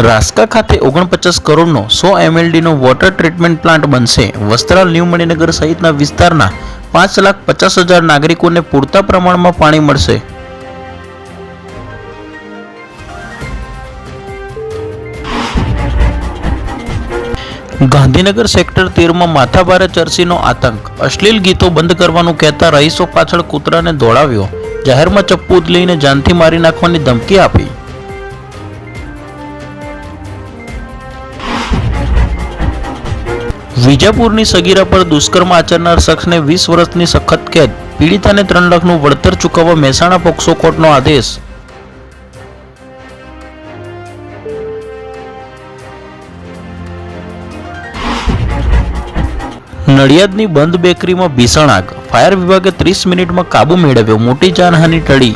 રાસકા ખાતે 49 કરોડનો 100 MLDનો water treatment plant બનશે। વસ્ત્રાલ ન્યૂ મણિનગર સહિતના વિસ્તારના 5,50,000 નાગરિકોને પૂરતા પ્રમાણમાં પાણી મળશે। ગાંધીનગર સેક્ટર 13માં માથાભારે ચરસીનો આતંક। અશ્લીલ ગીતો બંધ કરવાનું કહેતા રહીશો પાછળ કૂતરાને દોડાવ્યો। જાહેરમાં ચપ્પુ લઈને જાનથી મારી નાખવાની ધમકી આપી। વિજાપુરની સગીરા પર દુષ્કર્મ આચરનાર શખ્સને 20 વર્ષની સખત કેદ। પીડિતાને 3 લાખનું વળતર ચૂકવવા મહેસાણા પોક્સો કોર્ટનો આદેશ। નડિયાદની બંધ બેકરીમાં ભીષણ આગ। ફાયર વિભાગે 30 મિનિટમાં કાબુ મેળવ્યો। મોટી જાનહાનિ ટળી।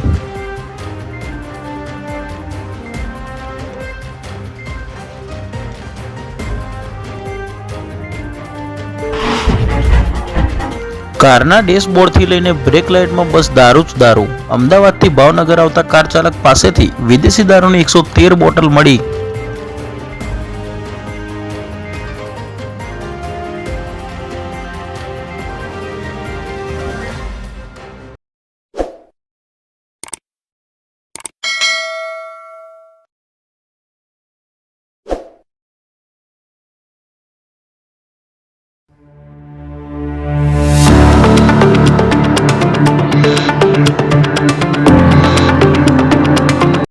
કારના ડેશબોર્ડથી લઈને બ્રેક લાઇટમાં બસ દારૂ જ દારૂ। અમદાવાદથી ભાવનગર આવતા કાર ચાલક પાસેથી વિદેશી દારૂની 113 બોટલ મળી।